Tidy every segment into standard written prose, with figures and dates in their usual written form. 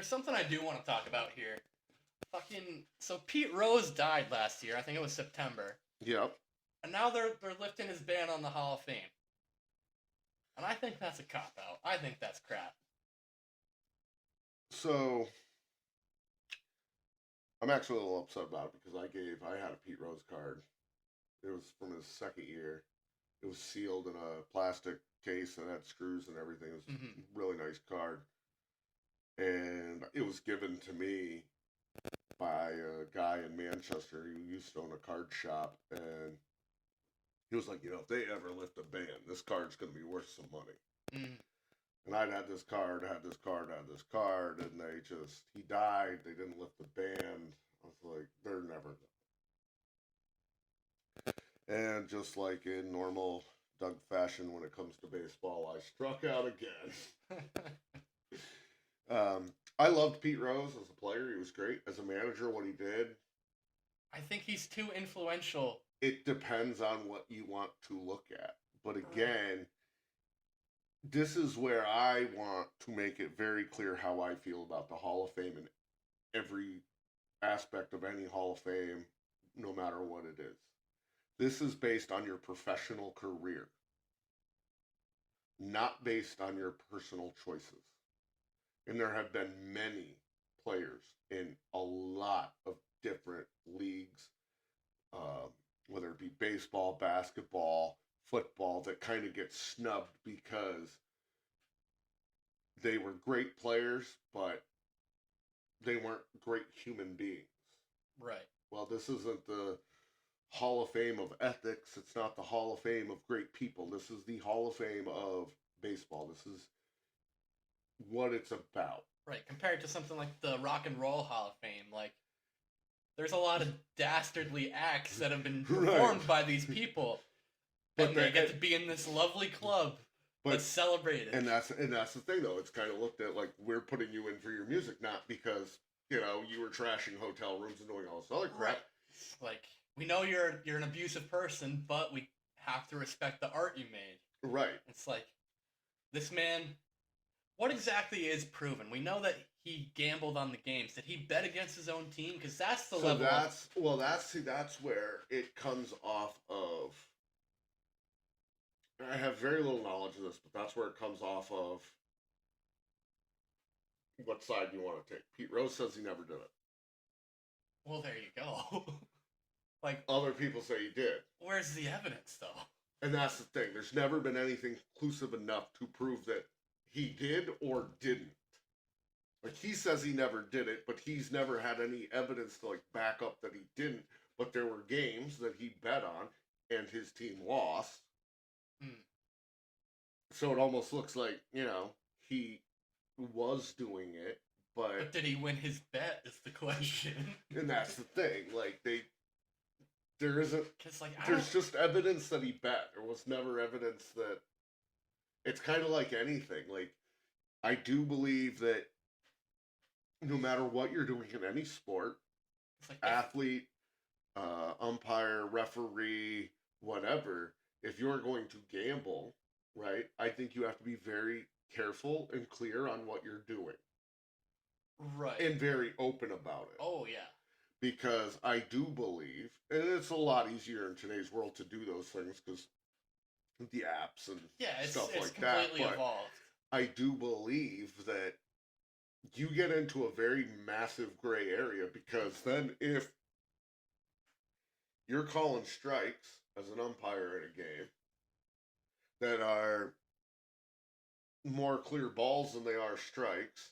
there's something I do want to talk about here. So Pete Rose died last year. I think it was September. Yep. And now they're lifting his ban on the Hall of Fame. And I think that's a cop out. I think that's crap. So I'm actually a little upset about it because I had a Pete Rose card. It was from his second year. It was sealed in a plastic case and had screws and everything. It was a really nice card. And it was given to me by a guy in Manchester who used to own a card shop. And he was like, if they ever lift a ban, this card's going to be worth some money. Mm. And I'd had this card, and he died. They didn't lift the ban. I was like, they're never done. And just like in normal Doug fashion when it comes to baseball, I struck out again. I loved Pete Rose as a player. He was great. As a manager, what he did. I think he's too influential. It depends on what you want to look at. But again, this is where I want to make it very clear how I feel about the Hall of Fame and every aspect of any Hall of Fame, no matter what it is. This is based on your professional career, not based on your personal choices. And there have been many players in a lot of different leagues, whether it be baseball, basketball, football, that kind of get snubbed because they were great players, but they weren't great human beings. Right. Well, this isn't the Hall of Fame of ethics. It's not the Hall of Fame of great people. This is the Hall of Fame of baseball. This is what it's about. Right. Compared to something like the Rock and Roll Hall of Fame, there's a lot of dastardly acts that have been performed by these people. And they get to be in this lovely club that's celebrated. And that's the thing, though. It's kind of looked at like we're putting you in for your music, not because, you were trashing hotel rooms and doing all this other crap. Right. We know you're an abusive person, but we have to respect the art you made. Right. It's like, this man, what exactly is proven? We know that he gambled on the games. Did he bet against his own team? Because that's the level. That's where it comes off of. I have very little knowledge of this, but that's where it comes off of what side you want to take. Pete Rose says he never did it. Well, there you go. Other people say he did. Where's the evidence, though? And that's the thing. There's never been anything conclusive enough to prove that he did or didn't. He says he never did it, but he's never had any evidence to back up that he didn't. But there were games that he bet on, and his team lost. So it almost looks like, he was doing it, but did he win his bet is the question. And that's the thing. There isn't... There's just evidence that he bet. There was never evidence that... It's kind of like anything. I do believe that no matter what you're doing in any sport, athlete, umpire, referee, whatever, if you're going to gamble, right, I think you have to be very careful and clear on what you're doing. Right. And very open about it. Oh, yeah. Because I do believe, and it's a lot easier in today's world to do those things because the apps and stuff like that. It's completely evolved. I do believe that you get into a very massive gray area because then if you're calling strikes as an umpire in a game that are more clear balls than they are strikes,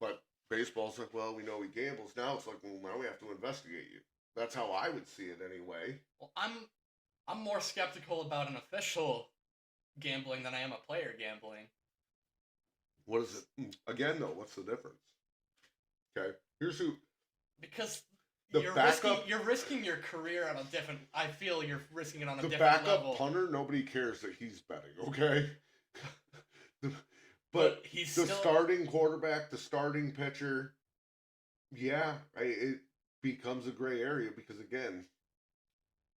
but baseball's like, well, we know he gambles. Now it's like, well, now we have to investigate you. That's how I would see it anyway. Well, I'm more skeptical about an official gambling than I am a player gambling. What is it? Again, though, what's the difference? Okay, here's who... Because you're risking your career on a different... I feel you're risking it on a different level. The backup punter, nobody cares that he's betting, okay? But he's the starting quarterback, the starting pitcher, it becomes a gray area because, again,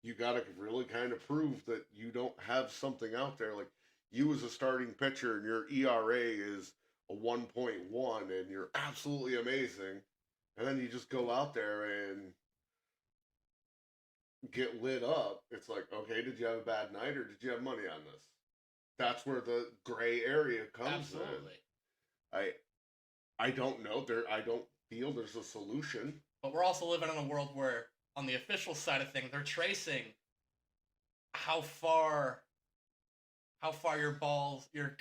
you got to really kind of prove that you don't have something out there. Like, you as a starting pitcher and your ERA is a 1.1 and you're absolutely amazing, and then you just go out there and get lit up. It's like, okay, did you have a bad night or did you have money on this? That's where the gray area comes in. I don't know. I don't feel there's a solution. But we're also living in a world where, on the official side of things, they're tracing how far your balls, your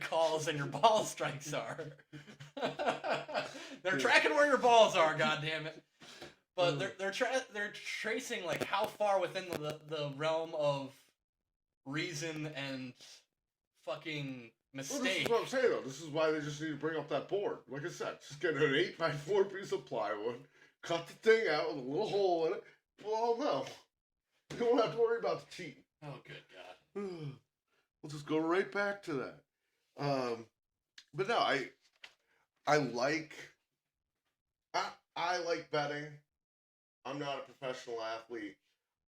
calls, and your ball strikes are. They're tracking where your balls are. God damn it! But they're tracing like how far within the realm of reason and fucking mistake. Well, this is what I'm saying, though. This is why they just need to bring up that board. Like I said, just get an 8x4 piece of plywood, cut the thing out with a little hole in it. Well, no. You don't have to worry about the cheating. Oh, good God. We'll just go right back to that. But no, I like betting. I'm not a professional athlete.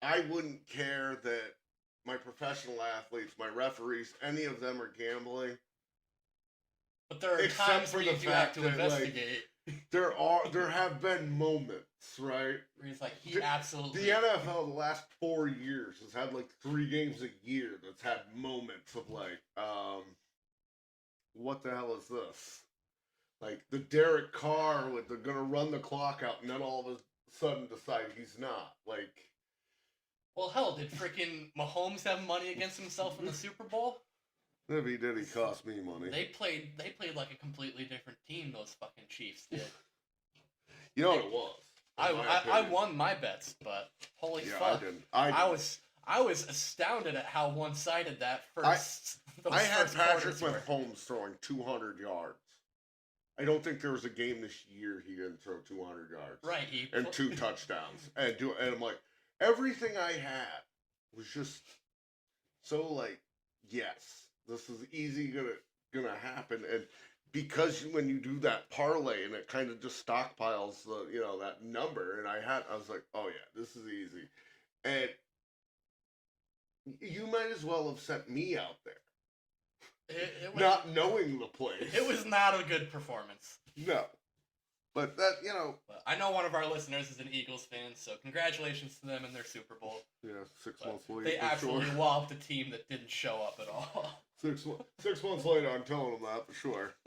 I wouldn't care that my professional athletes, my referees, any of them are gambling. But there are times where you do have to investigate. Like, there have been moments, right? Where he's like, absolutely. The NFL the last 4 years has had like 3 games a year that's had moments of like, what the hell is this? Like the Derek Carr with they're gonna run the clock out and then all of a sudden decide he's not. Like, well, hell, did freaking Mahomes have money against himself in the Super Bowl? If he did, he cost me money. They played like a completely different team. Those fucking Chiefs did. You know what it was? I won my bets, but holy fuck! I was astounded at how one-sided that first. I had Patrick Mahomes throwing 200 yards. I don't think there was a game this year he didn't throw 200 yards. Right, and 2 touchdowns, and I'm like, everything I had was just so like, yes, this is easy gonna happen, and because when you do that parlay and it kind of just stockpiles that number, and I was like, oh yeah, this is easy, and you might as well have sent me out there. It was, not knowing the place. It was not a good performance. No. But that, But I know one of our listeners is an Eagles fan, so congratulations to them in their Super Bowl. Yeah, 6 months later. They absolutely walloped a team that didn't show up at all. 6 months later, I'm telling them that for sure.